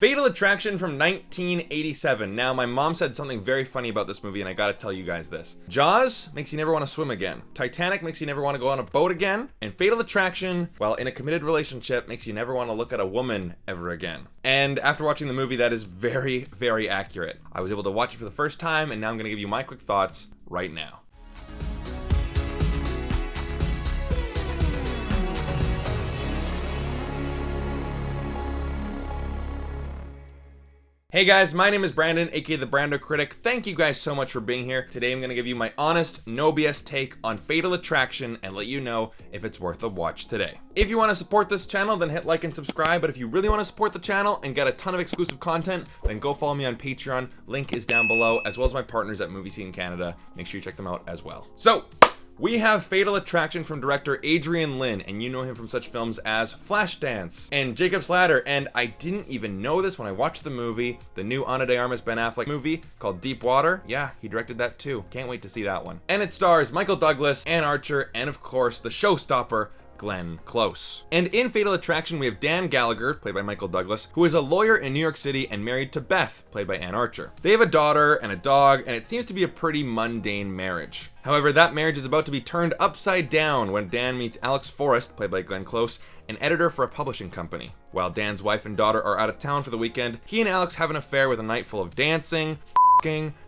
Fatal Attraction from 1987. Now, my mom said something very funny about this movie, and I gotta tell you guys this. Jaws makes you never want to swim again. Titanic makes you never want to go on a boat again. And Fatal Attraction, while in a committed relationship, makes you never want to look at a woman ever again. And after watching the movie, that is very, very accurate. I was able to watch it for the first time, and now I'm gonna give you my quick thoughts right now. Hey guys, my name is Brandon, aka the BrandoCritic. Thank you guys so much for being here. Today I'm going to give you my honest, no BS take on Fatal Attraction and let you know if it's worth a watch today. If you want to support this channel, then hit like and subscribe, but if you really want to support the channel and get a ton of exclusive content, then go follow me on Patreon. Link is down below, as well as my partners at Movie Scene Canada. Make sure you check them out as well. So, we have Fatal Attraction from director Adrian Lyne, and you know him from such films as Flashdance and Jacob's Ladder, and I didn't even know this when I watched the movie, the new Ana de Armas Ben Affleck movie called Deep Water. Yeah, he directed that too. Can't wait to see that one. And it stars Michael Douglas, Anne Archer, and of course, the showstopper, Glenn Close. And in Fatal Attraction, we have Dan Gallagher, played by Michael Douglas, who is a lawyer in New York City and married to Beth, played by Anne Archer. They have a daughter and a dog, and it seems to be a pretty mundane marriage. However, that marriage is about to be turned upside down when Dan meets Alex Forrest, played by Glenn Close, an editor for a publishing company. While Dan's wife and daughter are out of town for the weekend, he and Alex have an affair with a night full of dancing,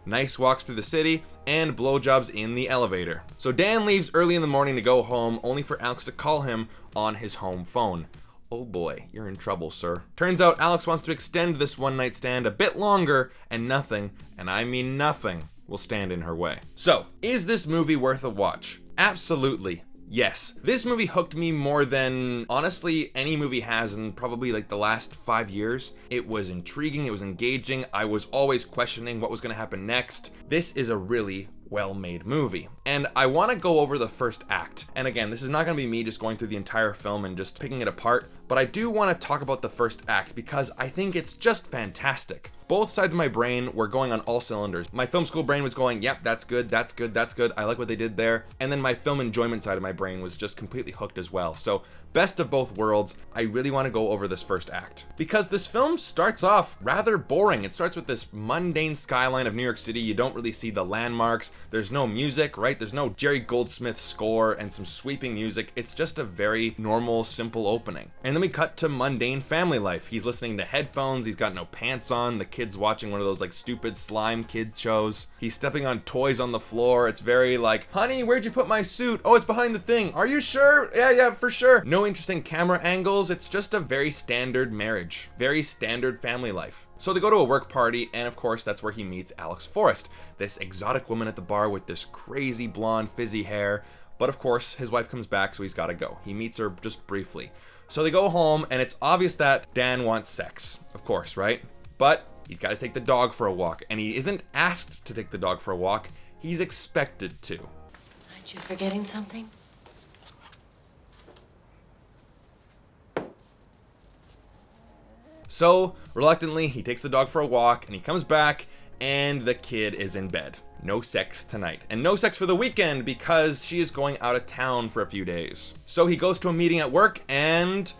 nice walks through the city, and blowjobs in the elevator. So Dan leaves early in the morning to go home, only for Alex to call him on his home phone. Oh boy, you're in trouble, sir. Turns out Alex wants to extend this one-night stand a bit longer, and nothing, and I mean nothing, will stand in her way. So, is this movie worth a watch? Absolutely. Yes, this movie hooked me more than, honestly, any movie has in probably like the last 5 years. It was intriguing, it was engaging, I was always questioning what was gonna happen next. This is a really well-made movie. And I want to go over the first act. And again, this is not going to be me just going through the entire film and just picking it apart, but I do want to talk about the first act because I think it's just fantastic. Both sides of my brain were going on all cylinders. My film school brain was going, yep, that's good, that's good, that's good, I like what they did there. And then my film enjoyment side of my brain was just completely hooked as well. So, best of both worlds. I really want to go over this first act because this film starts off rather boring. It starts with this mundane skyline of New York City. You don't really see the landmarks. There's no music, right? There's no Jerry Goldsmith score and some sweeping music. It's just a very normal, simple opening. And then we cut to mundane family life. He's listening to headphones. He's got no pants on. The kid's watching one of those like stupid slime kid shows. He's stepping on toys on the floor. It's very like, honey, where'd you put my suit? Oh, it's behind the thing. Are you sure? Yeah, for sure. No interesting camera angles. It's just a very standard marriage, very standard family life. So they go to a work party, and of course that's where he meets Alex Forrest, this exotic woman at the bar with this crazy blonde fizzy hair. But of course his wife comes back, so he's got to go. He meets her just briefly. So they go home, and it's obvious that Dan wants sex, of course, right? But he's got to take the dog for a walk, and he isn't asked to take the dog for a walk. He's expected to. Aren't you forgetting something? So, reluctantly, he takes the dog for a walk, and he comes back, and the kid is in bed. No sex tonight. And no sex for the weekend, because she is going out of town for a few days. So he goes to a meeting at work, and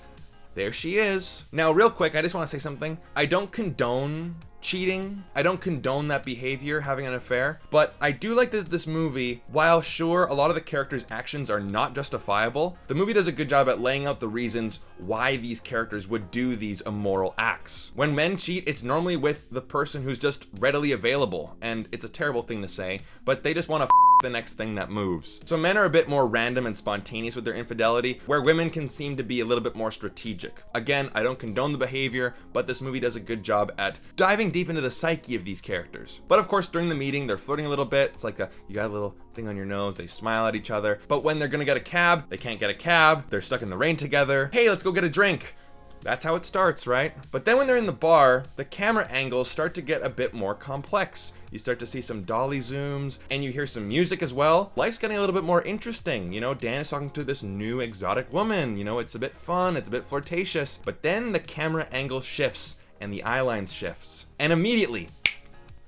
there she is. Now, real quick, I just want to say something. I don't condone cheating. I don't condone that behavior, having an affair, but I do like that this movie, while sure a lot of the characters' actions are not justifiable, the movie does a good job at laying out the reasons why these characters would do these immoral acts. When men cheat, it's normally with the person who's just readily available, and it's a terrible thing to say, but they just want to the next thing that moves. So men are a bit more random and spontaneous with their infidelity, where women can seem to be a little bit more strategic. Again, I don't condone the behavior, but this movie does a good job at diving deep into the psyche of these characters. But of course, during the meeting, they're flirting a little bit. It's like you got a little thing on your nose, they smile at each other. But when they're gonna get a cab, they can't get a cab. They're stuck in the rain together. Hey, let's go get a drink. That's how it starts, right? But then when they're in the bar, the camera angles start to get a bit more complex. You start to see some dolly zooms, and you hear some music as well. Life's getting a little bit more interesting. You know, Dan is talking to this new exotic woman. You know, it's a bit fun, it's a bit flirtatious. But then the camera angle shifts, and the eye line shifts. And immediately,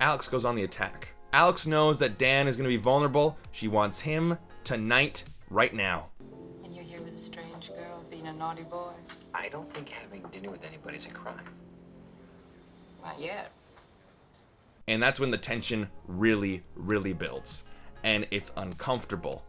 Alex goes on the attack. Alex knows that Dan is gonna be vulnerable. She wants him tonight, right now. And you're here with a strange girl, being a naughty boy. I don't think having dinner with anybody's a crime. Not yet. And that's when the tension really, really builds. And it's uncomfortable.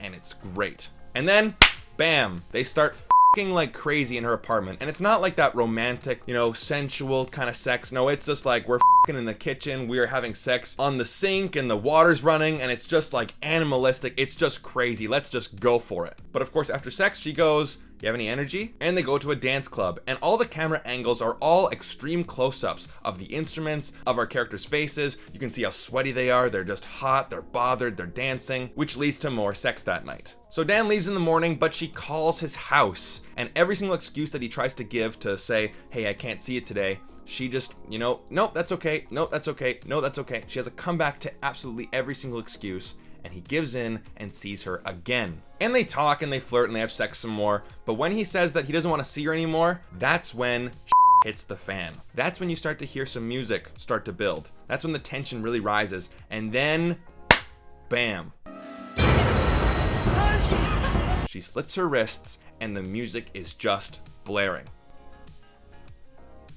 And it's great. And then, bam, they start f***ing like crazy in her apartment. And it's not like that romantic, sensual kind of sex. No, it's just like we're f***ing in the kitchen. We are having sex on the sink and the water's running. And it's just like animalistic. It's just crazy. Let's just go for it. But of course, after sex, she goes, "You have any energy?" And they go to a dance club, and all the camera angles are all extreme close-ups of the instruments, of our characters' faces. You can see how sweaty they are. They're just hot, they're bothered, they're dancing, which leads to more sex that night. So Dan leaves in the morning, but she calls his house, and every single excuse that he tries to give to say, "Hey, I can't see it today," she just, nope, that's okay, nope, that's okay, no, that's okay. She has a comeback to absolutely every single excuse, and he gives in and sees her again. And they talk and they flirt and they have sex some more, but when he says that he doesn't want to see her anymore, that's when hits the fan. That's when you start to hear some music start to build. That's when the tension really rises, and then, bam. She slits her wrists and the music is just blaring.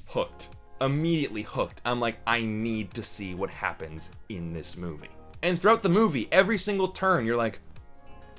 Hooked. Immediately hooked. I'm like, I need to see what happens in this movie. And throughout the movie, every single turn, you're like,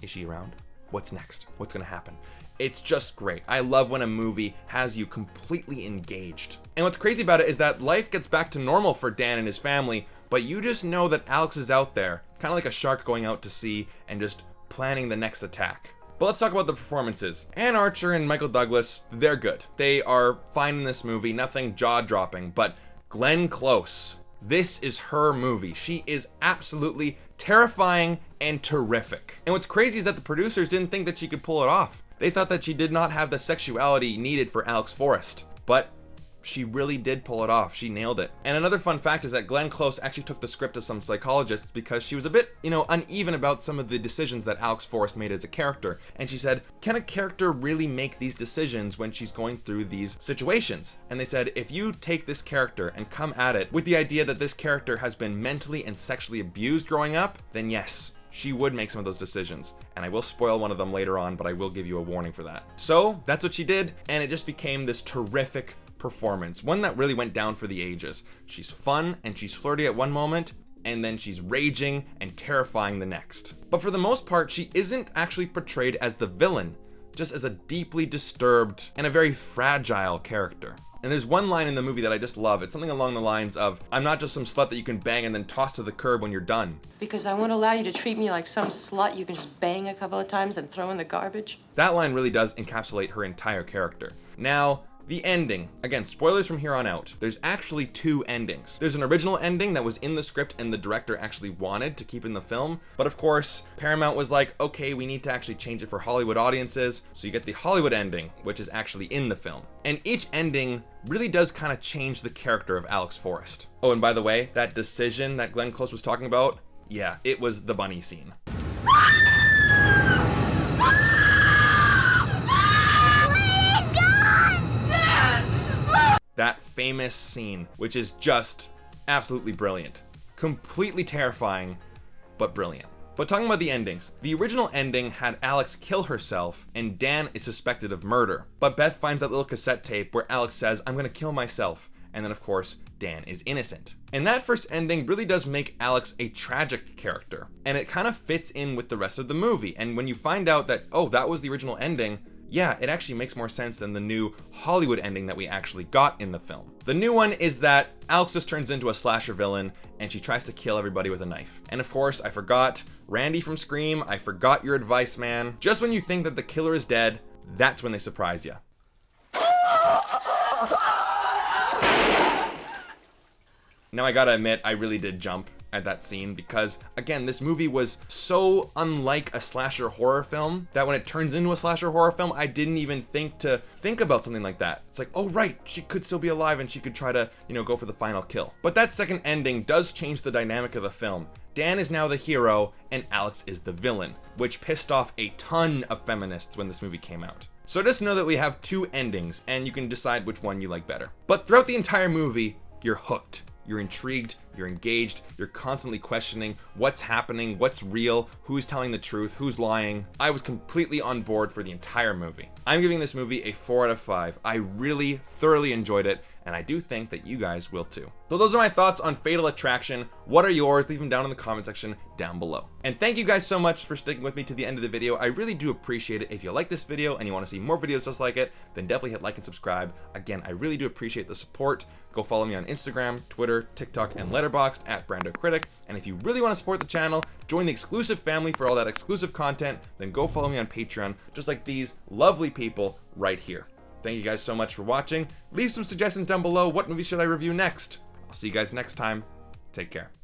is she around? What's next? What's gonna happen? It's just great. I love when a movie has you completely engaged. And what's crazy about it is that life gets back to normal for Dan and his family, but you just know that Alex is out there, kind of like a shark going out to sea and just planning the next attack. But let's talk about the performances. Anne Archer and Michael Douglas, they're good. They are fine in this movie, nothing jaw-dropping, but Glenn Close, this is her movie. She is absolutely terrifying and terrific. And what's crazy is that the producers didn't think that she could pull it off. They thought that she did not have the sexuality needed for Alex Forrest. But she really did pull it off. She nailed it. And another fun fact is that Glenn Close actually took the script to some psychologists because she was a bit, uneven about some of the decisions that Alex Forrest made as a character. And she said, can a character really make these decisions when she's going through these situations? And they said, if you take this character and come at it with the idea that this character has been mentally and sexually abused growing up, then yes, she would make some of those decisions. And I will spoil one of them later on, but I will give you a warning for that. So that's what she did, and it just became this terrific performance, one that really went down for the ages. She's fun and she's flirty at one moment, and then she's raging and terrifying the next. But for the most part, she isn't actually portrayed as the villain, just as a deeply disturbed and a very fragile character. And there's one line in the movie that I just love. It's something along the lines of, "I'm not just some slut that you can bang and then toss to the curb when you're done." Because I won't allow you to treat me like some slut you can just bang a couple of times and throw in the garbage. That line really does encapsulate her entire character. Now, the ending. Again, spoilers from here on out. There's actually two endings. There's an original ending that was in the script and the director actually wanted to keep in the film. But of course, Paramount was like, okay, we need to actually change it for Hollywood audiences. So you get the Hollywood ending, which is actually in the film. And each ending really does kind of change the character of Alex Forrest. Oh, and by the way, that decision that Glenn Close was talking about, yeah, it was the bunny scene. That famous scene, which is just absolutely brilliant. Completely terrifying, but brilliant. But talking about the endings, the original ending had Alex kill herself and Dan is suspected of murder. But Beth finds that little cassette tape where Alex says, "I'm gonna kill myself." And then of course, Dan is innocent. And that first ending really does make Alex a tragic character. And it kind of fits in with the rest of the movie. And when you find out that, oh, that was the original ending, yeah, it actually makes more sense than the new Hollywood ending that we actually got in the film. The new one is that Alex just turns into a slasher villain and she tries to kill everybody with a knife. And of course, I forgot, Randy from Scream, I forgot your advice, man. Just when you think that the killer is dead, that's when they surprise you. Now I gotta admit, I really did jump at that scene because, again, this movie was so unlike a slasher horror film that when it turns into a slasher horror film, I didn't even think about something like that. It's like, oh right, she could still be alive and she could try to, go for the final kill. But that second ending does change the dynamic of the film. Dan is now the hero and Alex is the villain, which pissed off a ton of feminists when this movie came out. So just know that we have two endings and you can decide which one you like better. But throughout the entire movie, you're hooked. You're intrigued, you're engaged, you're constantly questioning what's happening, what's real, who's telling the truth, who's lying. I was completely on board for the entire movie. I'm giving this movie a 4 out of 5. I really thoroughly enjoyed it, and I do think that you guys will too. So those are my thoughts on Fatal Attraction. What are yours? Leave them down in the comment section down below. And thank you guys so much for sticking with me to the end of the video. I really do appreciate it. If you like this video and you want to see more videos just like it, then definitely hit like and subscribe. Again, I really do appreciate the support. Go follow me on Instagram, Twitter, TikTok, and Letterboxd at BrandoCritic. And if you really want to support the channel, join the exclusive family for all that exclusive content, then go follow me on Patreon, just like these lovely people right here. Thank you guys so much for watching. Leave some suggestions down below. What movie should I review next? I'll see you guys next time. Take care.